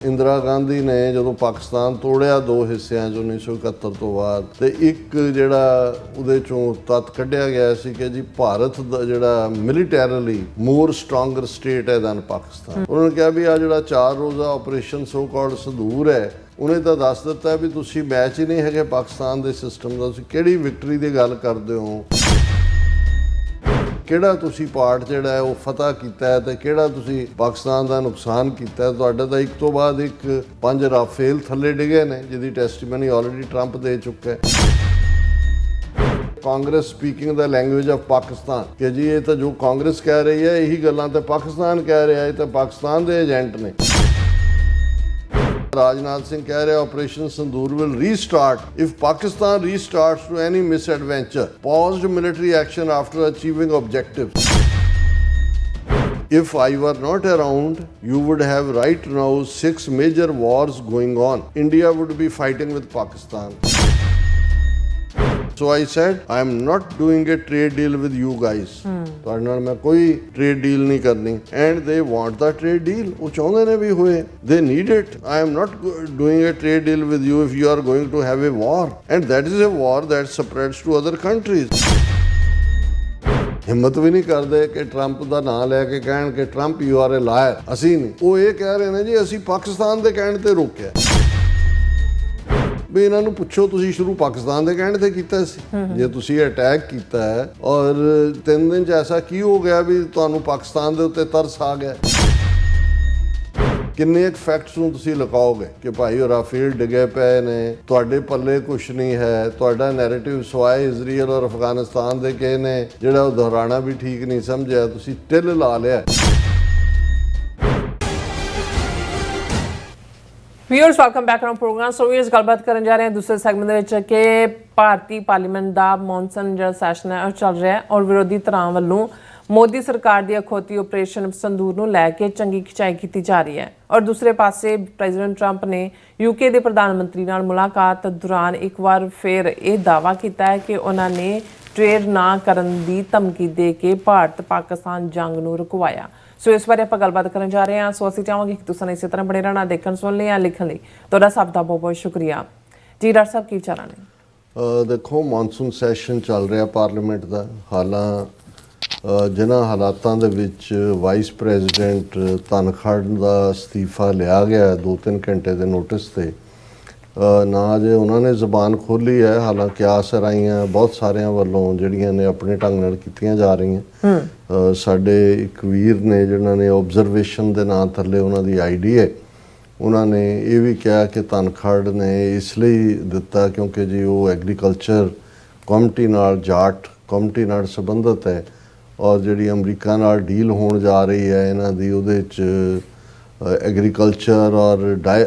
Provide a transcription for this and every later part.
ਇੰਦਰਾ ਗਾਂਧੀ ਨੇ ਜਦੋਂ ਪਾਕਿਸਤਾਨ ਤੋੜਿਆ ਦੋ ਹਿੱਸਿਆਂ 'ਚ 1971 ਤੋਂ ਬਾਅਦ, ਤੇ ਇੱਕ ਜਿਹੜਾ ਉਹਦੇ ਚੋਂ ਤੱਤ ਕੱਢਿਆ ਗਿਆ ਸੀ ਕਿ ਜੀ ਭਾਰਤ ਦਾ ਜਿਹੜਾ ਮਿਲੀਟੈਰਲੀ ਮੋਰ ਸਟਰੋਂਗਰ ਸਟੇਟ ਹੈ ਦੈਨ ਪਾਕਿਸਤਾਨ। ਉਹਨਾਂ ਨੇ ਕਿਹਾ ਵੀ ਆ ਜਿਹੜਾ 4 ਰੋਜ਼ਾ ਆਪਰੇਸ਼ਨ ਸੋ ਕਾਲਡ ਸੰਦੂਰ ਹੈ, ਉਹਨੇ ਤਾਂ ਦੱਸ ਦਿੱਤਾ ਵੀ ਤੁਸੀਂ ਮੈਚ ਹੀ ਨਹੀਂ ਹੈਗੇ ਪਾਕਿਸਤਾਨ ਦੇ ਸਿਸਟਮ ਦਾ, ਤੁਸੀਂ ਕਿਹੜੀ ਵਿਕਟਰੀ ਦੀ ਗੱਲ ਕਰਦੇ ਹੋ, ਕਿਹੜਾ ਤੁਸੀਂ ਪਾਰਟ ਜਿਹੜਾ ਹੈ ਉਹ ਫਤਹ ਕੀਤਾ ਹੈ ਤੇ ਕਿਹੜਾ ਤੁਸੀਂ ਪਾਕਿਸਤਾਨ ਦਾ ਨੁਕਸਾਨ ਕੀਤਾ ਹੈ। ਤੁਹਾਡਾ ਤਾਂ ਇੱਕ ਤੋਂ ਬਾਅਦ ਇੱਕ 5 ਰਾਫੇਲ ਥੱਲੇ ਡਿੱਗੇ ਨੇ, ਜਿਹਦੀ ਟੈਸਟੀਮਨੀ ਆਲਰੇਡੀ ਟਰੰਪ ਦੇ ਚੁੱਕਾ ਹੈ। Congress speaking the language of Pakistan ਕਿ ਜੀ ਇਹ ਤਾਂ ਜੋ ਕਾਂਗਰਸ ਕਹਿ ਰਹੀ ਹੈ ਇਹੀ ਗੱਲਾਂ ਤੇ ਪਾਕਿਸਤਾਨ ਕਹਿ ਰਿਹਾ, ਇਹ ਤਾਂ ਪਾਕਿਸਤਾਨ ਦੇ ਏਜੰਟ ਨੇ। Rajnath Singh कह रहे Operation Sindoor will restart if Pakistan restarts to any misadventure. Paused military action after achieving objectives. If I were not around, you would have right now 6 major wars going on. India would be fighting with Pakistan. So I said, I am not doing a trade deal with you guys. ਤੁਹਾਡੇ ਨਾਲ ਮੈਂ ਕੋਈ trade deal ਨਹੀਂ ਕਰਨੀ. And they want the trade deal. ਉਹ ਚਾਹੁੰਦੇ ਨੇ ਵੀ ਹੋਏ. They need it. I am not doing a trade deal with you if you are going to have a war. And that is a war that spreads to other countries. ਹਿੰਮਤ ਵੀ ਨਹੀਂ ਕਰਦੇ ਕਿ Trump ਦਾ ਨਾਂ ਲੈ ਕੇ ਕਹਿਣ ਕਿ Trump you are a liar. ਅਸੀਂ ਨਹੀਂ, ਉਹ ਇਹ ਕਹਿ ਰਹੇ ਨੇ ਜੀ ਅਸੀਂ ਪਾਕਿਸਤਾਨ ਦੇ ਕਹਿਣ ਤੇ ਰੋਕਿਆ। ਵੀ ਇਹਨਾਂ ਨੂੰ ਪੁੱਛੋ ਤੁਸੀਂ ਸ਼ੁਰੂ ਪਾਕਿਸਤਾਨ ਦੇ ਕਹਿਣ ਤੇ ਕੀਤਾ ਸੀ, ਜੇ ਤੁਸੀਂ ਅਟੈਕ ਕੀਤਾ ਹੈ ਔਰ 3 ਦਿਨ 'ਚ ਐਸਾ ਕੀ ਹੋ ਗਿਆ ਵੀ ਤੁਹਾਨੂੰ ਪਾਕਿਸਤਾਨ ਦੇ ਉੱਤੇ ਤਰਸ ਆ ਗਿਆ। ਕਿੰਨੇ ਇੱਕ ਫੈਕਟਸ ਨੂੰ ਤੁਸੀਂ ਲਗਾਓਗੇ ਕਿ ਭਾਈ ਉਹ ਰਾਫੇਲ ਡਿੱਗੇ ਪਏ ਨੇ, ਤੁਹਾਡੇ ਪੱਲੇ ਕੁਛ ਨਹੀਂ ਹੈ, ਤੁਹਾਡਾ ਨੈਰੇਟਿਵ ਸਵਾਏ ਇਜ਼ਰਾਈਲ ਔਰ ਅਫਗਾਨਿਸਤਾਨ ਦੇ ਕਿਸੇ ਨੇ ਜਿਹੜਾ ਉਹ ਦੁਹਰਾਣਾ ਵੀ ਠੀਕ ਨਹੀਂ ਸਮਝਿਆ, ਤੁਸੀਂ ਟਿੱਲ ਲਾ ਲਿਆ। Viewers welcome back on programme. So viewers ਗੱਲਬਾਤ ਕਰਨ ਜਾ ਰਹੇ ਹਾਂ ਦੂਸਰੇ ਸੈਗਮੈਂਟ ਦੇ ਵਿੱਚ ਕਿ ਭਾਰਤੀ ਪਾਰਲੀਮੈਂਟ ਦਾ ਮੌਨਸੂਨ ਜਿਹੜਾ ਸੈਸ਼ਨ ਹੈ ਉਹ ਚੱਲ ਰਿਹਾ ਹੈ ਔਰ ਵਿਰੋਧੀ ਧਿਰਾਂ ਵੱਲੋਂ ਮੋਦੀ ਸਰਕਾਰ ਦੀ ਅਖੌਤੀ ਆਪਰੇਸ਼ਨ ਸੰਦੂਰ ਨੂੰ ਲੈ ਕੇ ਚੰਗੀ ਖਿਚਾਈ ਕੀਤੀ ਜਾ ਰਹੀ ਹੈ। ਔਰ ਦੂਸਰੇ ਪਾਸੇ ਪ੍ਰੈਜ਼ੀਡੈਂਟ ਟਰੰਪ ਨੇ ਯੂਕੇ ਦੇ ਪ੍ਰਧਾਨ ਮੰਤਰੀ ਨਾਲ ਮੁਲਾਕਾਤ ਦੌਰਾਨ ਇੱਕ ਵਾਰ ਫਿਰ ਇਹ ਦਾਅਵਾ ਕੀਤਾ ਹੈ ਕਿ ਉਹਨਾਂ ਨੇ ਟ੍ਰੇਡ ਨਾ ਕਰਨ ਦੀ ਧਮਕੀ ਦੇ ਕੇ ਭਾਰਤ ਪਾਕਿਸਤਾਨ ਜੰਗ ਨੂੰ ਰੁਕਵਾਇਆ। ਸੋ ਇਸ ਬਾਰੇ ਆਪਾਂ ਗੱਲਬਾਤ ਕਰਨ ਜਾ ਰਹੇ ਹਾਂ। ਸੋ ਅਸੀਂ ਚਾਹਾਂਗੇ ਕਿ ਤੁਸੀਂ ਇਸੇ ਤਰ੍ਹਾਂ ਬਣੇ ਰਹਿਣਾ, ਦੇਖਣ ਸੁਣ ਲਈ ਜਾਂ ਲਿਖਣ ਲਈ। ਤੁਹਾਡਾ ਸਭ ਦਾ ਬਹੁਤ ਬਹੁਤ ਸ਼ੁਕਰੀਆ ਜੀ। ਡਾਕਟਰ ਸਾਹਿਬ ਕੀ ਵਿਚਾਰਾਂ ਨੇ? ਦੇਖੋ, ਮੌਨਸੂਨ ਸੈਸ਼ਨ ਚੱਲ ਰਿਹਾ ਪਾਰਲੀਮੈਂਟ ਦਾ। ਜਿਨ੍ਹਾਂ ਹਾਲਾਤਾਂ ਦੇ ਵਿੱਚ ਵਾਈਸ ਪ੍ਰੈਜ਼ੀਡੈਂਟ ਧਨਖੜ ਦਾ ਅਸਤੀਫਾ ਲਿਆ ਗਿਆ 2-3 ਘੰਟੇ ਦੇ ਨੋਟਿਸ 'ਤੇ, ਨਾ ਜੇ ਉਹਨਾਂ ਨੇ ਜ਼ੁਬਾਨ ਖੋਲ੍ਹੀ ਹੈ, ਹਾਲਾਂਕਿ ਆਸਰਾਈਆਂ ਬਹੁਤ ਸਾਰਿਆਂ ਵੱਲੋਂ ਜਿਹੜੀਆਂ ਨੇ ਆਪਣੇ ਢੰਗ ਨਾਲ ਕੀਤੀਆਂ ਜਾ ਰਹੀਆਂ। ਸਾਡੇ ਇੱਕ ਵੀਰ ਨੇ ਜਿਨ੍ਹਾਂ ਨੇ ਆਬਜ਼ਰਵੇਸ਼ਨ ਦੇ ਨਾਂ ਥੱਲੇ ਉਹਨਾਂ ਦੀ ਆਈਡੀ ਹੈ, ਉਹਨਾਂ ਨੇ ਇਹ ਵੀ ਕਿਹਾ ਕਿ ਧਨਖੜ ਨੇ ਇਸ ਲਈ ਦਿੱਤਾ ਕਿਉਂਕਿ ਜੀ ਉਹ ਐਗਰੀਕਲਚਰ ਕਮਿਟੀ ਨਾਲ, ਜਾਟ ਕਮਿਟੀ ਨਾਲ ਸੰਬੰਧਿਤ ਹੈ ਔਰ ਜਿਹੜੀ ਅਮਰੀਕਾ ਨਾਲ ਡੀਲ ਹੋਣ ਜਾ ਰਹੀ ਹੈ ਇਹਨਾਂ ਦੀ, ਉਹਦੇ 'ਚ ਐਗਰੀਕਲਚਰ ਔਰ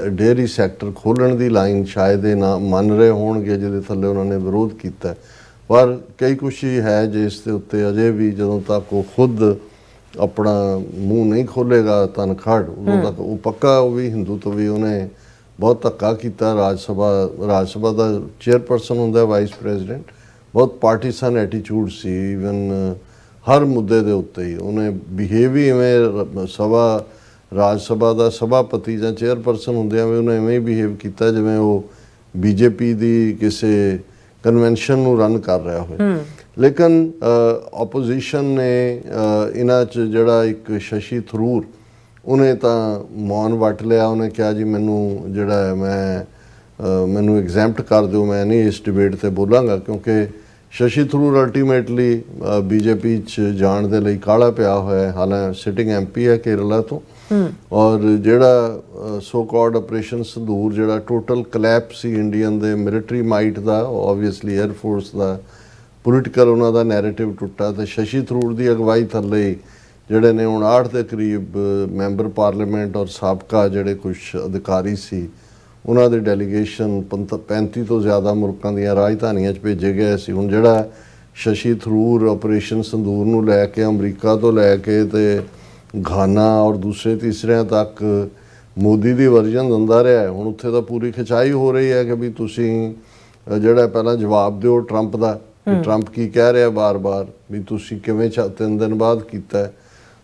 ਡੇਅਰੀ ਸੈਕਟਰ ਖੋਲ੍ਹਣ ਦੀ ਲਾਈਨ ਸ਼ਾਇਦ ਇਹ ਨਾ ਮੰਨ ਰਹੇ ਹੋਣਗੇ, ਜਿਹਦੇ ਥੱਲੇ ਉਹਨਾਂ ਨੇ ਵਿਰੋਧ ਕੀਤਾ। ਪਰ ਕਈ ਕੁਛ ਹੀ ਹੈ ਜਿਸ ਦੇ ਉੱਤੇ ਅਜੇ ਵੀ ਜਦੋਂ ਤੱਕ ਉਹ ਖੁਦ ਆਪਣਾ ਮੂੰਹ ਨਹੀਂ ਖੋਲ੍ਹੇਗਾ ਧਨਖੜ, ਉਦੋਂ ਤੱਕ ਉਹ ਪੱਕਾ, ਉਹ ਵੀ ਹਿੰਦੂ ਤੋਂ ਵੀ ਉਹਨੇ ਬਹੁਤ ਧੱਕਾ ਕੀਤਾ। ਰਾਜ ਸਭਾ ਦਾ ਚੇਅਰਪਰਸਨ ਹੁੰਦਾ ਵਾਈਸ ਪ੍ਰੈਜ਼ੀਡੈਂਟ, ਬਹੁਤ ਪਾਰਟੀਸਨ ਐਟੀਚਿਊਡ ਸੀ, ਈਵਨ ਹਰ ਮੁੱਦੇ ਦੇ ਉੱਤੇ ਹੀ ਉਹਨੇ ਬਿਹੇਵ ਹੀ ਇਵੇਂ ਰਾਜ ਸਭਾ ਦਾ ਸਭਾਪਤੀ ਜਾਂ ਚੇਅਰਪਰਸਨ ਹੁੰਦਿਆਂ ਵੀ ਉਹਨੇ ਇਵੇਂ ਹੀ ਬਿਹੇਵ ਕੀਤਾ ਜਿਵੇਂ ਉਹ ਬੀਜੇਪੀ ਦੀ ਕਿਸੇ ਕਨਵੈਨਸ਼ਨ ਨੂੰ ਰਨ ਕਰ ਰਿਹਾ ਹੋਵੇ। ਲੇਕਿਨ ਆਪੋਜੀਸ਼ਨ ਨੇ ਇਹਨਾਂ 'ਚ ਜਿਹੜਾ ਇੱਕ ਸ਼ਸ਼ੀ ਥਰੂਰ, ਉਹਨੇ ਤਾਂ ਮੌਨ ਵੱਟ ਲਿਆ। ਉਹਨੇ ਕਿਹਾ ਜੀ ਮੈਨੂੰ ਜਿਹੜਾ ਹੈ ਮੈਨੂੰ ਐਗਜ਼ੈਂਪਟ ਕਰ ਦਿਓ, ਮੈਂ ਨਹੀਂ ਇਸ ਡਿਬੇਟ 'ਤੇ ਬੋਲਾਂਗਾ, ਕਿਉਂਕਿ ਸ਼ਸ਼ੀ ਥਰੂਰ ਅਲਟੀਮੇਟਲੀ ਬੀਜੇਪੀ 'ਚ ਜਾਣ ਦੇ ਲਈ ਕਾਹਲਾ ਪਿਆ ਹੋਇਆ। ਹਾਲਾਂਕਿ ਸਿਟਿੰਗ ਐਮਪੀ ਹੈ ਕੇਰਲਾ ਤੋਂ, ਔਰ ਜਿਹੜਾ ਸੋ ਕਾਲਡ ਆਪਰੇਸ਼ਨ ਸੰਦੂਰ ਜਿਹੜਾ ਟੋਟਲ ਕਲੈਪਸ ਸੀ ਇੰਡੀਅਨ ਦੇ ਮਿਲਟਰੀ ਮਾਈਟ ਦਾ, ਓਬਵੀਅਸਲੀ ਏਅਰ ਫੋਰਸ ਦਾ, ਪੋਲੀਟੀਕਲ ਉਹਨਾਂ ਦਾ ਨੈਰੇਟਿਵ ਟੁੱਟਾ ਤੇ ਸ਼ਸ਼ੀ ਥਰੂਰ ਦੀ ਅਗਵਾਈ ਥੱਲੇ ਜਿਹੜੇ ਨੇ 59 ਦੇ ਕਰੀਬ ਮੈਂਬਰ ਪਾਰਲੀਮੈਂਟ ਔਰ ਸਾਬਕਾ ਜਿਹੜੇ ਕੁਛ ਅਧਿਕਾਰੀ ਸੀ, ਉਹਨਾਂ ਦੇ ਡੈਲੀਗੇਸ਼ਨ 35 ਤੋਂ ਜ਼ਿਆਦਾ ਮੁਲਕਾਂ ਦੀਆਂ ਰਾਜਧਾਨੀਆਂ 'ਚ ਭੇਜੇ ਗਏ ਸੀ। ਹੁਣ ਜਿਹੜਾ ਸ਼ਸ਼ੀ ਥਰੂਰ ਆਪਰੇਸ਼ਨ ਸੰਦੂਰ ਨੂੰ ਲੈ ਕੇ ਅਮਰੀਕਾ ਤੋਂ ਲੈ ਕੇ ਤੇ ਘਾਨਾ ਔਰ ਦੂਸਰੇ ਤੀਸਰਿਆਂ ਤੱਕ ਮੋਦੀ ਦੀ ਵਰਜਨ ਦਿੰਦਾ ਰਿਹਾ, ਹੁਣ ਉੱਥੇ ਤਾਂ ਪੂਰੀ ਖਿਚਾਈ ਹੋ ਰਹੀ ਹੈ ਕਿ ਵੀ ਤੁਸੀਂ ਜਿਹੜਾ ਪਹਿਲਾਂ ਜਵਾਬ ਦਿਓ ਟਰੰਪ ਦਾ, ਟਰੰਪ ਕੀ ਕਹਿ ਰਿਹਾ ਬਾਰ-ਬਾਰ, ਵੀ ਤੁਸੀਂ ਕਿਵੇਂ 3 ਦਿਨ ਬਾਅਦ ਕੀਤਾ।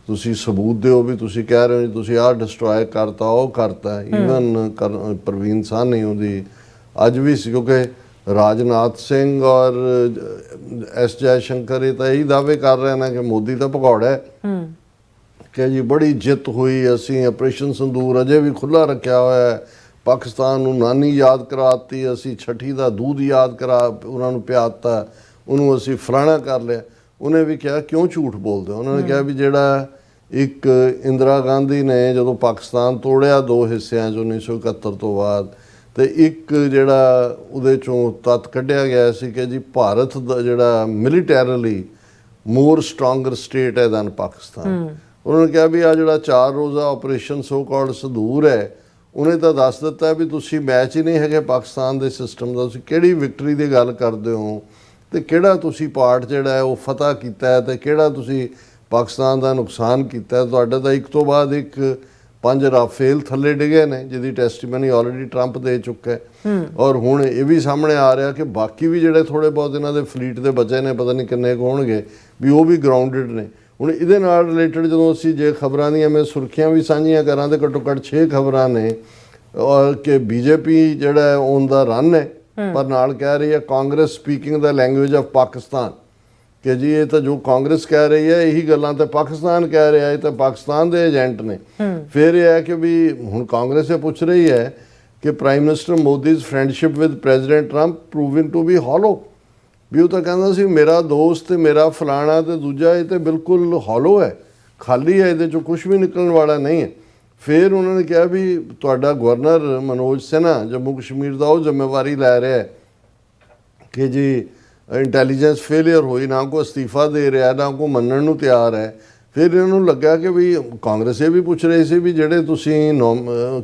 ਤੁਸੀਂ ਸਬੂਤ ਦਿਓ ਵੀ ਤੁਸੀਂ ਕਹਿ ਰਹੇ ਹੋ ਜੀ ਤੁਸੀਂ ਆਹ ਡਿਸਟਰੋਏ ਕਰਤਾ ਉਹ ਕਰਤਾ। ਈਵਨ ਪ੍ਰਵੀਨ ਸਾਹਨੀ ਉਹਦੀ ਅੱਜ ਵੀ ਸੀ, ਕਿਉਂਕਿ ਰਾਜਨਾਥ ਸਿੰਘ ਔਰ ਐਸ ਜੈ ਸ਼ੰਕਰ ਇਹ ਤਾਂ ਇਹੀ ਦਾਅਵੇ ਕਰ ਰਹੇ ਨੇ ਕਿ ਮੋਦੀ ਤਾਂ ਭਗੌੜਾ ਹੈ ਕਿ ਜੀ ਬੜੀ ਜਿੱਤ ਹੋਈ, ਅਸੀਂ ਆਪਰੇਸ਼ਨ ਸੰਦੂਰ ਅਜੇ ਵੀ ਖੁੱਲ੍ਹਾ ਰੱਖਿਆ ਹੋਇਆ ਹੈ, ਪਾਕਿਸਤਾਨ ਨੂੰ ਨਾਨੀ ਯਾਦ ਕਰਾਤੀ, ਅਸੀਂ ਛਠੀ ਦਾ ਦੂਧ ਯਾਦ ਕਰਾ ਉਹਨਾਂ ਨੂੰ ਪਿਆਤਾ, ਉਹਨੂੰ ਅਸੀਂ ਫਲਾਣਾ ਕਰ ਲਿਆ। ਉਹਨੇ ਵੀ ਕਿਹਾ ਕਿਉਂ ਝੂਠ ਬੋਲਦੇ ਹੋ। ਉਹਨਾਂ ਨੇ ਕਿਹਾ ਵੀ ਜਿਹੜਾ ਇੱਕ ਇੰਦਰਾ ਗਾਂਧੀ ਨੇ ਜਦੋਂ ਪਾਕਿਸਤਾਨ ਤੋੜਿਆ ਦੋ ਹਿੱਸਿਆਂ 'ਚ 1971 ਤੋਂ ਬਾਅਦ, ਤੇ ਇੱਕ ਜਿਹੜਾ ਉਹਦੇ ਚੋਂ ਤੱਤ ਕੱਢਿਆ ਗਿਆ ਸੀ ਕਿ ਜੀ ਭਾਰਤ ਦਾ ਜਿਹੜਾ ਮਿਲੀਟੈਰਲੀ ਮੋਰ ਸਟਰੋਂਗਰ ਸਟੇਟ ਹੈ ਦੈਨ ਪਾਕਿਸਤਾਨ। ਉਹਨਾਂ ਨੇ ਕਿਹਾ ਵੀ ਆ ਜਿਹੜਾ 4 ਰੋਜ਼ਾ ਆਪਰੇਸ਼ਨ ਸੋ ਕਾਲਡ ਸੰਦੂਰ ਹੈ, ਉਹਨੇ ਤਾਂ ਦੱਸ ਦਿੱਤਾ ਵੀ ਤੁਸੀਂ ਮੈਚ ਹੀ ਨਹੀਂ ਹੈਗੇ ਪਾਕਿਸਤਾਨ ਦੇ ਸਿਸਟਮ ਦਾ, ਤੁਸੀਂ ਕਿਹੜੀ ਵਿਕਟਰੀ ਦੀ ਗੱਲ ਕਰਦੇ ਹੋ ਤੇ ਕਿਹੜਾ ਤੁਸੀਂ ਪਾਰਟ ਜਿਹੜਾ ਹੈ ਉਹ ਫਤਹ ਕੀਤਾ ਹੈ ਤੇ ਕਿਹੜਾ ਤੁਸੀਂ ਪਾਕਿਸਤਾਨ ਦਾ ਨੁਕਸਾਨ ਕੀਤਾ। ਤੁਹਾਡਾ ਤਾਂ ਇੱਕ ਤੋਂ ਬਾਅਦ ਇੱਕ 5 ਰਾਫੇਲ ਥੱਲੇ ਡਿੱਗੇ ਨੇ ਜਿਹਦੀ ਟੈਸਟੀਮਨੀ ਆਲਰੇਡੀ ਟਰੰਪ ਦੇ ਚੁੱਕਾ ਹੈ। ਔਰ ਹੁਣ ਇਹ ਵੀ ਸਾਹਮਣੇ ਆ ਰਿਹਾ ਕਿ ਬਾਕੀ ਵੀ ਜਿਹੜੇ ਥੋੜੇ ਬਹੁਤ ਇਹਨਾਂ ਦੇ ਫਲੀਟ ਦੇ ਬਚੇ ਨੇ, ਪਤਾ ਨਹੀਂ ਕਿੰਨੇ ਕੁ ਹੋਣਗੇ, ਵੀ ਉਹ ਵੀ ਗਰਾਊਂਡਡ ਨੇ। ਹੁਣ ਇਹਦੇ ਨਾਲ ਰਿਲੇਟਡ ਜਦੋਂ ਅਸੀਂ ਜੇ ਖਬਰਾਂ ਦੀਆਂ ਮੈਂ ਸੁਰਖੀਆਂ ਵੀ ਸਾਂਝੀਆਂ ਕਰਾਂ ਤਾਂ ਘੱਟੋ ਘੱਟ 6 ਖਬਰਾਂ ਨੇ ਔਰ ਕਿ ਬੀਜੇਪੀ ਜਿਹੜਾ ਔਨ ਦਾ ਰਨ ਹੈ, ਪਰ ਨਾਲ ਕਹਿ ਰਹੀ ਹੈ Congress speaking the language of Pakistan, ਕਿ ਜੀ ਇਹ ਤਾਂ ਜੋ ਕਾਂਗਰਸ ਕਹਿ ਰਹੀ ਹੈ ਇਹੀ ਗੱਲਾਂ ਤਾਂ ਪਾਕਿਸਤਾਨ ਕਹਿ ਰਿਹਾ, ਇਹ ਤਾਂ ਪਾਕਿਸਤਾਨ ਦੇ ਏਜੰਟ ਨੇ। ਫਿਰ ਇਹ ਹੈ ਕਿ ਵੀ ਹੁਣ ਕਾਂਗਰਸ ਇਹ ਪੁੱਛ ਰਹੀ ਹੈ ਕਿ prime minister Modi's friendship with president Trump proving to be hollow, ਵੀ ਉਹ ਤਾਂ ਕਹਿੰਦਾ ਸੀ ਮੇਰਾ ਦੋਸਤ ਤੇ ਮੇਰਾ ਫਲਾਣਾ ਤੇ ਦੂਜਾ, ਇਹ ਤੇ ਬਿਲਕੁਲ ਹੌਲੋ ਹੈ, ਖਾਲੀ ਹੈ, ਇਹਦੇ ਚੋਂ ਕੁਝ ਵੀ ਨਿਕਲਣ ਵਾਲਾ ਨਹੀਂ ਹੈ। ਫਿਰ ਉਹਨਾਂ ਨੇ ਕਿਹਾ ਵੀ ਤੁਹਾਡਾ ਗਵਰਨਰ ਮਨੋਜ ਸਿਨਹਾ ਜੰਮੂ ਕਸ਼ਮੀਰ ਦਾ ਉਹ ਜ਼ਿੰਮੇਵਾਰੀ ਲੈ ਰਿਹਾ ਹੈ ਕਿ ਜੀ ਇੰਟੈਲੀਜੈਂਸ ਫੇਲੀਅਰ ਹੋਈ, ਨਾ ਕੋਈ ਅਸਤੀਫਾ ਦੇ ਰਿਹਾ ਨਾ ਕੋਈ ਮੰਨਣ ਨੂੰ ਤਿਆਰ ਹੈ। ਫਿਰ ਇਹਨਾਂ ਨੂੰ ਲੱਗਾ ਕਿ ਵੀ ਕਾਂਗਰਸ ਇਹ ਵੀ ਪੁੱਛ ਰਹੇ ਸੀ ਵੀ ਜਿਹੜੇ ਤੁਸੀਂ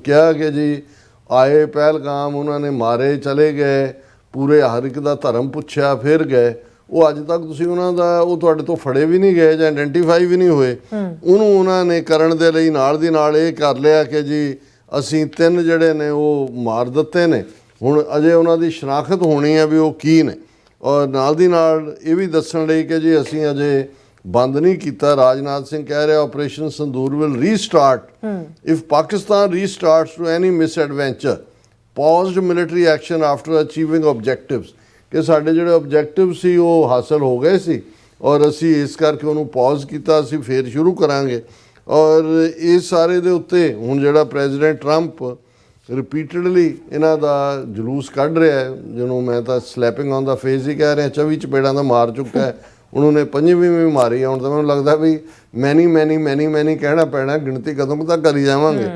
ਕਿਹਾ ਕਿ ਜੀ ਆਏ ਪਹਿਲਗਾਮ ਉਹਨਾਂ ਨੇ ਮਾਰੇ ਚਲੇ ਗਏ, ਪੂਰੇ ਹਰ ਇੱਕ ਦਾ ਧਰਮ ਪੁੱਛਿਆ ਫਿਰ ਗਏ, ਉਹ ਅੱਜ ਤੱਕ ਤੁਸੀਂ ਉਹਨਾਂ ਦਾ ਉਹ ਤੁਹਾਡੇ ਤੋਂ ਫੜੇ ਵੀ ਨਹੀਂ ਗਏ ਜਾਂ ਆਇਡੈਂਟੀਫਾਈ ਵੀ ਨਹੀਂ ਹੋਏ। ਉਹਨੂੰ ਉਹਨਾਂ ਨੇ ਕਰਨ ਦੇ ਲਈ ਨਾਲ ਦੀ ਨਾਲ ਇਹ ਕਰ ਲਿਆ ਕਿ ਜੀ ਅਸੀਂ 3 ਜਿਹੜੇ ਨੇ ਉਹ ਮਾਰ ਦਿੱਤੇ ਨੇ, ਹੁਣ ਅਜੇ ਉਹਨਾਂ ਦੀ ਸ਼ਨਾਖਤ ਹੋਣੀ ਹੈ ਵੀ ਉਹ ਕੀ ਨੇ। ਔਰ ਨਾਲ ਦੀ ਨਾਲ ਇਹ ਵੀ ਦੱਸਣ ਲਈ ਕਿ ਜੀ ਅਸੀਂ ਅਜੇ ਬੰਦ ਨਹੀਂ ਕੀਤਾ। ਰਾਜਨਾਥ ਸਿੰਘ ਕਹਿ ਰਿਹਾ operation Sindoor will restart if Pakistan restarts to any misadventure paused military action after achieving objectives, ਕਿ ਸਾਡੇ ਜਿਹੜੇ ਆਬਜੈਕਟਿਵ ਸੀ ਉਹ ਹਾਸਲ ਹੋ ਗਏ ਸੀ ਔਰ ਅਸੀਂ ਇਸ ਕਰਕੇ ਉਹਨੂੰ ਪੌਜ਼ ਕੀਤਾ, ਅਸੀਂ ਫੇਰ ਸ਼ੁਰੂ ਕਰਾਂਗੇ। ਔਰ ਇਸ ਸਾਰੇ ਦੇ ਉੱਤੇ ਹੁਣ ਜਿਹੜਾ ਪ੍ਰੈਜ਼ੀਡੈਂਟ ਟਰੰਪ ਰਿਪੀਟਡਲੀ ਇਹਨਾਂ ਦਾ ਜਲੂਸ ਕੱਢ ਰਿਹਾ ਹੈ, ਜਿਹਨੂੰ ਮੈਂ ਤਾਂ ਸਲੈਪਿੰਗ ਔਨ ਦਾ ਫੇਸ ਹੀ ਕਹਿ ਰਿਹਾ, 24 ਚਪੇੜਾਂ ਦਾ ਮਾਰ ਚੁੱਕਾ ਹੈ, ਉਹਨਾਂ ਨੇ 5ਵੀਂ ਵੀ ਮਾਰੀ। ਹੁਣ ਤਾਂ ਮੈਨੂੰ ਲੱਗਦਾ ਵੀ ਮੈਨੀ ਕਹਿਣਾ ਪੈਣਾ, ਗਿਣਤੀ ਕਦੋਂ ਤੱਕ ਕਰੀ ਜਾਵਾਂਗੇ।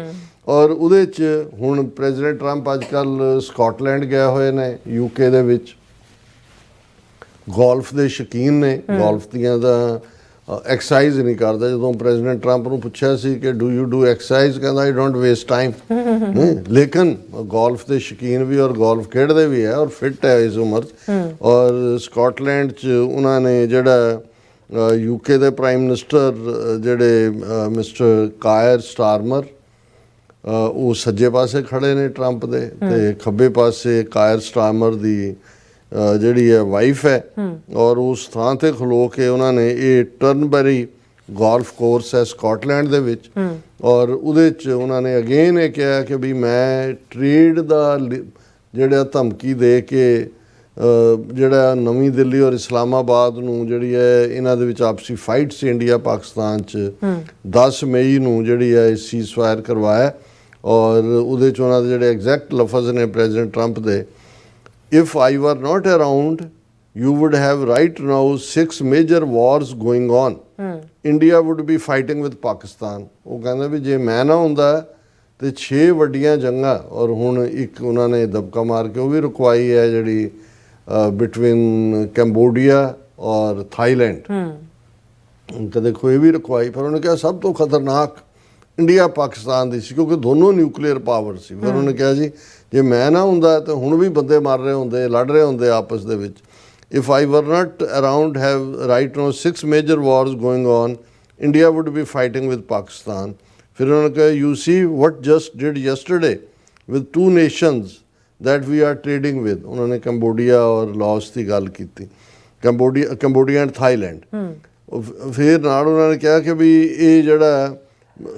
ਔਰ ਉਹਦੇ 'ਚ ਹੁਣ ਪ੍ਰੈਜ਼ੀਡੈਂਟ ਟਰੰਪ ਅੱਜ ਕੱਲ੍ਹ ਸਕਾਟਲੈਂਡ ਗਏ ਹੋਏ ਨੇ, UK ਦੇ ਵਿੱਚ ਗੋਲਫ ਦੇ ਸ਼ੌਕੀਨ ਨੇ, ਗੋਲਫ ਦੀਆਂ ਦਾ ਐਕਸਰਸਾਈਜ਼ ਨਹੀਂ ਕਰਦਾ। ਜਦੋਂ ਪ੍ਰੈਜ਼ੀਡੈਂਟ ਟਰੰਪ ਨੂੰ ਪੁੱਛਿਆ ਸੀ ਕਿ ਡੂ ਯੂ ਡੂ ਐਕਸਰਸਾਈਜ਼, ਕਹਿੰਦਾ ਆਈ ਡੋਂਟ ਵੇਸਟ ਟਾਈਮ। ਲੇਕਿਨ ਗੋਲਫ ਦੇ ਸ਼ੌਕੀਨ ਵੀ ਔਰ ਗੋਲਫ ਖੇਡਦੇ ਵੀ ਹੈ ਔਰ ਫਿੱਟ ਹੈ ਇਸ ਉਮਰ 'ਚ। ਔਰ ਸਕਾਟਲੈਂਡ 'ਚ ਉਹਨਾਂ ਨੇ ਜਿਹੜਾ UK ਦੇ ਪ੍ਰਾਈਮ ਮਿਨਿਸਟਰ ਜਿਹੜੇ ਮਿਸਟਰ ਕਾਇਰ ਸਟਾਰਮਰ, ਉਹ ਸੱਜੇ ਪਾਸੇ ਖੜੇ ਨੇ ਟਰੰਪ ਦੇ, ਤੇ ਖੱਬੇ ਪਾਸੇ ਕਾਇਰ ਸਟਾਰਮਰ ਦੀ ਜਿਹੜੀ ਹੈ ਵਾਈਫ ਹੈ। ਔਰ ਉਸ ਥਾਂ ਤੇ ਖਲੋ ਕੇ ਉਹਨਾਂ ਨੇ ਇਹ ਟਰਨਬਰੀ ਗੋਲਫ ਕੋਰਸ ਹੈ ਸਕਾਟਲੈਂਡ ਦੇ ਵਿੱਚ, ਔਰ ਉਹਦੇ 'ਚ ਉਹਨਾਂ ਨੇ ਅਗੇਨ ਇਹ ਕਿਹਾ ਕਿ ਵੀ ਮੈਂ ਟ੍ਰੇਡ ਦਾ ਜਿਹੜਾ ਧਮਕੀ ਦੇ ਕੇ ਜਿਹੜਾ ਨਵੀਂ ਦਿੱਲੀ ਔਰ ਇਸਲਾਮਾਬਾਦ ਨੂੰ ਜਿਹੜੀ ਹੈ ਇਹਨਾਂ ਦੇ ਵਿੱਚ ਆਪਸੀ ਫਾਈਟ ਸੀ ਇੰਡੀਆ ਪਾਕਿਸਤਾਨ 'ਚ 10 ਮਈ ਨੂੰ ਜਿਹੜੀ ਹੈ ਸੀਜ਼ ਫਾਇਰ ਕਰਵਾਇਆ। ਔਰ ਉਹਦੇ 'ਚ ਉਹਨਾਂ ਦੇ ਜਿਹੜੇ ਐਗਜ਼ੈਕਟ ਲਫ਼ਜ਼ ਨੇ ਪ੍ਰੈਜ਼ੀਡੈਂਟ ਟਰੰਪ ਦੇ, if I were not around you would have right now 6 major wars going on. India would be fighting with Pakistan. ਉਹ ਕਹਿੰਦਾ ਵੀ ਜੇ ਮੈਂ ਨਾ ਹੁੰਦਾ ਤੇ 6 ਵੱਡੀਆਂ ਜੰਗਾਂ, ਔਰ ਹੁਣ ਇੱਕ ਉਹਨਾਂ ਨੇ ਦਬਕਾ ਮਾਰ ਕੇ ਉਹ ਵੀ ਰੁਕਵਾਈ ਹੈ ਜਿਹੜੀ ਬਿਟਵੀਨ ਕੰਬੋਡੀਆ ਔਰ ਥਾਈਲੈਂਡ, ਤਾਂ ਦੇਖੋ ਇਹ ਵੀ ਰੁਕਵਾਈ। ਪਰ ਉਹਨੇ ਕਿਹਾ ਸਭ ਤੋਂ ਖਤਰਨਾਕ ਇੰਡੀਆ ਪਾਕਿਸਤਾਨ ਦੀ ਸੀ ਕਿਉਂਕਿ ਦੋਨੋਂ ਨਿਊਕਲੀਅਰ ਪਾਵਰ ਸੀ। ਫਿਰ ਉਹਨੇ ਕਿਹਾ ਜੀ ਜੇ ਮੈਂ ਨਾ ਹੁੰਦਾ ਤਾਂ ਹੁਣ ਵੀ ਬੰਦੇ ਮਰ ਰਹੇ ਹੁੰਦੇ, ਲੜ ਰਹੇ ਹੁੰਦੇ ਆਪਸ ਦੇ ਵਿੱਚ। If I were not around have right now 6 major wars going on, India would be fighting with Pakistan. ਫਿਰ ਉਹਨਾਂ ਨੇ ਕਿਹਾ you see what just did yesterday with 2 nations that we are trading with. ਉਹਨਾਂ ਨੇ ਕੰਬੋਡੀਆ ਔਰ Laos ਦੀ ਗੱਲ ਕੀਤੀ, Cambodia and Thailand. ਫਿਰ ਨਾਲ ਉਹਨਾਂ ਨੇ ਕਿਹਾ ਕਿ ਵੀ ਇਹ ਜਿਹੜਾ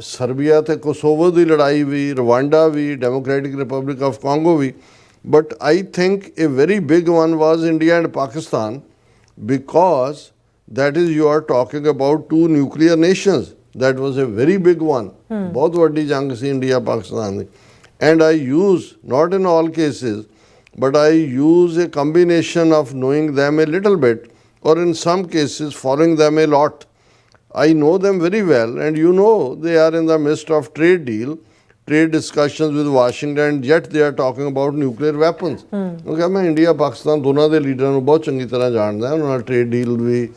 ਸਰਬੀਆ ਤੇ ਕੋਸੋਵੋ ਦੀ ਲੜਾਈ ਵੀ, ਰਵਾਂਡਾ ਵੀ, ਡੈਮੋਕ੍ਰੈਟਿਕ ਰਿਪਬਲਿਕ ਆਫ ਕਾਂਗੋ ਵੀ, but I think a very big one was India and Pakistan, because that is, you are talking about two nuclear nations. That was a very big one. बहुत ਵੱਡੀ ਜੰਗ ਸੀ India Pakistan the. And I use, not in all cases, but I use a combination of knowing them a little bit, or in some cases following them a lot. I know them very well, and you know they are in the midst of trade deal, trade discussions with Washington, and yet they are talking about nuclear weapons. Okay, मैं India Pakistan दोनों ਦੇ ਲੀਡਰਾਂ ਨੂੰ ਬਹੁਤ ਚੰਗੀ ਤਰ੍ਹਾਂ ਜਾਣਦਾ, ਉਹਨਾਂ ਨਾਲ ਟ੍ਰੇਡ ਡੀਲ ਵੀ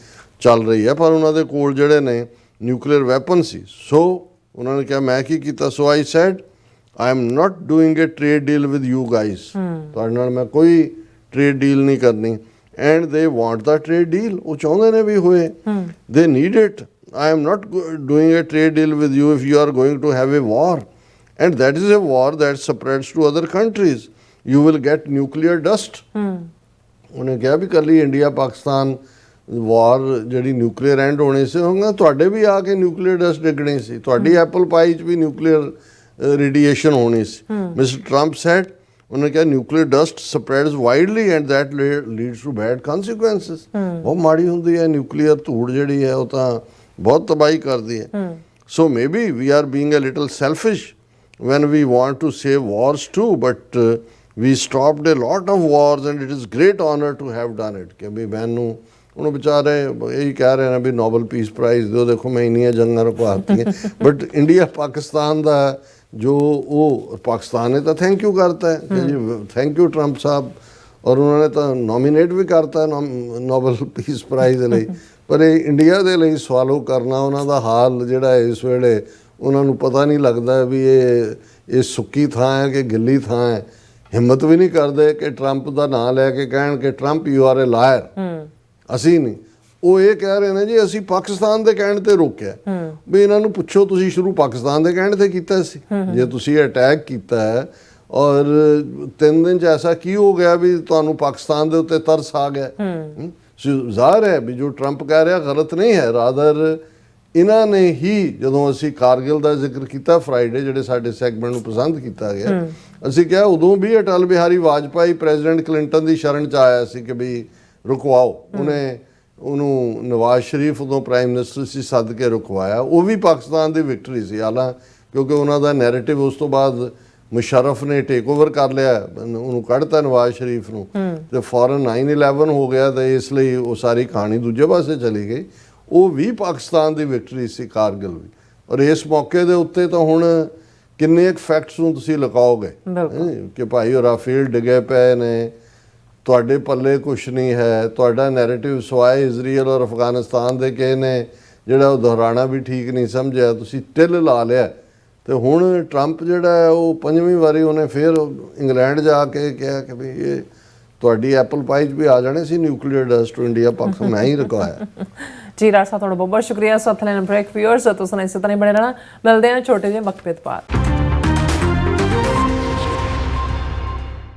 ਚੱਲ ਰਹੀ ਹੈ, ਪਰ ਉਹਨਾਂ ਦੇ ਕੋਲ ਜਿਹੜੇ ਨੇ ਨਿਊਕਲੀਅਰ ਵੈਪਨ ਸੀ. ਸੋ ਉਹਨਾਂ ਨੇ ਕਿਹਾ ਮੈਂ ਕੀ ਕੀਤਾ, so I said I am not doing a trade deal with you guys. ਤੁਹਾਡੇ ਨਾਲ ਮੈਂ ਕੋਈ ਟ੍ਰੇਡ ਡੀਲ ਨਹੀਂ ਕਰਨੀ. And they want the trade deal. ਉਹ ਚਾਹੁੰਦੇ ਨੇ ਵੀ ਹੋਏ. They need it. I am not doing a trade deal with you if you are going to have a war. And that is a war that spreads to other countries. You will get nuclear dust. ਉਹਨੇ ਕਿਹਾ ਵੀ ਕੱਲੀ India Pakistan ਵਾਰ ਜਿਹੜੀ nuclear and ਹੋਣੀ ਸੀ, ਹੋਗਾ ਤੁਹਾਡੇ ਵੀ ਆ ਕੇ nuclear dust ਡਿੱਗਣੀ ਸੀ, ਤੁਹਾਡੀ Apple ਪਾਈ 'ਚ ਵੀ ਨਿਊਕਲੀਅਰ ਰੇਡੀਏਸ਼ਨ ਹੋਣੀ ਸੀ. ਮਿਸਟਰ ਟਰੰਪ ਸੈਡ, ਉਹਨੇ ਕਿਹਾ nuclear dust spreads widely and that leads to bad consequences. ਬਹੁਤ ਮਾੜੀ ਹੁੰਦੀ ਹੈ ਨਿਊਕਲੀਅਰ ਧੂੜ ਜਿਹੜੀ ਹੈ, ਉਹ ਤਾਂ ਬਹੁਤ ਤਬਾਹੀ ਕਰਦੀ ਹੈ. So maybe we are being a little selfish when we want to save wars too, but we stopped a lot of wars and it is great honor to have done it. ਕਿ ਵੀ ਮੈਨੂੰ ਉਹਨੂੰ ਵਿਚਾਰੇ ਇਹੀ ਕਹਿ ਰਹੇ ਨੇ ਵੀ Nobel piece price ਦਿਓ, ਦੇਖੋ ਮੈਂ ਇੰਨੀਆਂ ਜੰਗਾਂ ਰੁਕਵਾਤੀਆਂ, ਬਟ ਇੰਡੀਆ ਪਾਕਿਸਤਾਨ ਦਾ ਜੋ ਉਹ ਪਾਕਿਸਤਾਨ ਨੇ ਤਾਂ ਥੈਂਕ ਯੂ ਕਰਤਾ ਹੈ ਕਿ ਜੀ ਥੈਂਕ ਯੂ ਟਰੰਪ ਸਾਹਿਬ, ਔਰ ਉਹਨਾਂ ਨੇ ਤਾਂ ਨੋਮੀਨੇਟ ਵੀ ਕਰਤਾ ਨੋਬਲ ਪੀਸ ਪ੍ਰਾਈਜ਼ ਲਈ, ਪਰ ਇਹ ਇੰਡੀਆ ਦੇ ਲਈ ਸਵਾਲੋ ਕਰਨਾ, ਉਹਨਾਂ ਦਾ ਹਾਲ ਜਿਹੜਾ ਇਸ ਵੇਲੇ ਉਹਨਾਂ ਨੂੰ ਪਤਾ ਨਹੀਂ ਲੱਗਦਾ ਵੀ ਇਹ ਸੁੱਕੀ ਥਾਂ ਹੈ ਕਿ ਗਿੱਲੀ ਥਾਂ ਹੈ. ਹਿੰਮਤ ਵੀ ਨਹੀਂ ਕਰਦੇ ਕਿ ਟਰੰਪ ਦਾ ਨਾਂ ਲੈ ਕੇ ਕਹਿਣ ਕਿ Trump you are a liar. ਅਸੀਂ ਨਹੀਂ, ਉਹ ਇਹ ਕਹਿ ਰਹੇ ਨੇ ਜੀ ਅਸੀਂ ਪਾਕਿਸਤਾਨ ਦੇ ਕਹਿਣ ਤੇ ਰੋਕਿਆ. ਵੀ ਇਹਨਾਂ ਨੂੰ ਪੁੱਛੋ ਤੁਸੀਂ ਸ਼ੁਰੂ ਪਾਕਿਸਤਾਨ ਦੇ ਕਹਿਣ ਤੇ ਕੀਤਾ ਸੀ, ਜੇ ਤੁਸੀਂ ਅਟੈਕ ਕੀਤਾ ਹੈ ਔਰ 3 ਦਿਨ 'ਚ ਐਸਾ ਕੀ ਹੋ ਗਿਆ ਵੀ ਤੁਹਾਨੂੰ ਪਾਕਿਸਤਾਨ ਦੇ ਉੱਤੇ ਤਰਸ ਆ ਗਿਆ. ਜ਼ਾਹਰ ਹੈ ਵੀ ਜੋ ਟਰੰਪ ਕਹਿ ਰਿਹਾ ਗਲਤ ਨਹੀਂ ਹੈ, ਰਾਦਰ ਇਹਨਾਂ ਨੇ ਹੀ, ਜਦੋਂ ਅਸੀਂ ਕਾਰਗਿਲ ਦਾ ਜ਼ਿਕਰ ਕੀਤਾ ਫਰਾਈਡੇ, ਜਿਹੜੇ ਸਾਡੇ ਸੈਗਮੈਂਟ ਨੂੰ ਪਸੰਦ ਕੀਤਾ ਗਿਆ, ਅਸੀਂ ਕਿਹਾ ਉਦੋਂ ਵੀ ਅਟਲ ਬਿਹਾਰੀ ਵਾਜਪਾਈ ਪ੍ਰੈਜ਼ੀਡੈਂਟ ਕਲਿੰਟਨ ਦੀ ਸ਼ਰਨ 'ਚ ਆਇਆ ਸੀ ਕਿ ਵੀ ਰੁਕਵਾਓ. ਉਹਨੂੰ ਨਵਾਜ਼ ਸ਼ਰੀਫ ਉਦੋਂ ਪ੍ਰਾਈਮ ਮਿਨਿਸਟਰ ਸੀ, ਸੱਦ ਕੇ ਰੁਕਵਾਇਆ. ਉਹ ਵੀ ਪਾਕਿਸਤਾਨ ਦੀ ਵਿਕਟਰੀ ਸੀ, ਹਾਲਾਂ ਕਿਉਂਕਿ ਉਹਨਾਂ ਦਾ ਨੈਰੇਟਿਵ ਉਸ ਤੋਂ ਬਾਅਦ ਮੁਸ਼ਰਫ ਨੇ ਟੇਕ ਓਵਰ ਕਰ ਲਿਆ, ਉਹਨੂੰ ਕੱਢਤਾ ਨਵਾਜ਼ ਸ਼ਰੀਫ ਨੂੰ, ਤੇ ਫੌਰਨ 9/11 ਹੋ ਗਿਆ, ਤੇ ਇਸ ਲਈ ਉਹ ਸਾਰੀ ਕਹਾਣੀ ਦੂਜੇ ਪਾਸੇ ਚਲੀ ਗਈ. ਉਹ ਵੀ ਪਾਕਿਸਤਾਨ ਦੀ ਵਿਕਟਰੀ ਸੀ, ਕਾਰਗਿਲ ਵੀ. ਔਰ ਇਸ ਮੌਕੇ ਦੇ ਉੱਤੇ ਤਾਂ ਹੁਣ ਕਿੰਨੇ ਇੱਕ ਫੈਕਟਸ ਨੂੰ ਤੁਸੀਂ ਲਗਾਓਗੇ ਕਿ ਭਾਈ ਰਾਫੇਲ ਡਿੱਗੇ ਪਏ ਨੇ, ਤੁਹਾਡੇ ਪੱਲੇ ਕੁਛ ਨਹੀਂ ਹੈ, ਤੁਹਾਡਾ ਨੈਰੇਟਿਵ ਸਵਾਏ ਇਜ਼ਰਾਈਲ ਔਰ ਅਫਗਾਨਿਸਤਾਨ ਦੇ ਕਿਸੇ ਨੇ ਜਿਹੜਾ ਉਹ ਦੁਹਰਾਣਾ ਵੀ ਠੀਕ ਨਹੀਂ ਸਮਝਿਆ, ਤੁਸੀਂ ਟਿੱਲ ਲਾ ਲਿਆ. ਤੇ ਹੁਣ ਟਰੰਪ ਜਿਹੜਾ ਹੈ ਉਹ 5ਵੀਂ ਵਾਰੀ ਉਹਨੇ ਫਿਰ ਇੰਗਲੈਂਡ ਜਾ ਕੇ ਕਿਹਾ ਕਿ ਵੀ ਇਹ ਤੁਹਾਡੀ ਐਪਲ ਪਾਈ 'ਚ ਵੀ ਆ ਜਾਣੇ ਸੀ ਨਿਊਕਲੀਅਰ ਡਸਟ, ਇੰਡੀਆ ਪਾਕਿਸਤਾਨ ਮੈਂ ਹੀ ਰੁਕਵਾਇਆ. ਜੀ ਰਾਜ ਸਾਹਿਬ ਤੁਹਾਡਾ ਬਹੁਤ ਬਹੁਤ ਸ਼ੁਕਰੀਆ. ਸੋ ਅਥਲੈਨ ਬ੍ਰੇਕ ਵਿਊਅਰਸ ਤੁਸੀਂ ਇਸੇ ਤਰ੍ਹਾਂ ਹੀ ਬਣੇ ਰਹਿਣਾ, ਮਿਲਦੇ ਹਾਂ ਛੋਟੇ ਜਿਹੇ ਵਕਤ ਬਾਅਦ.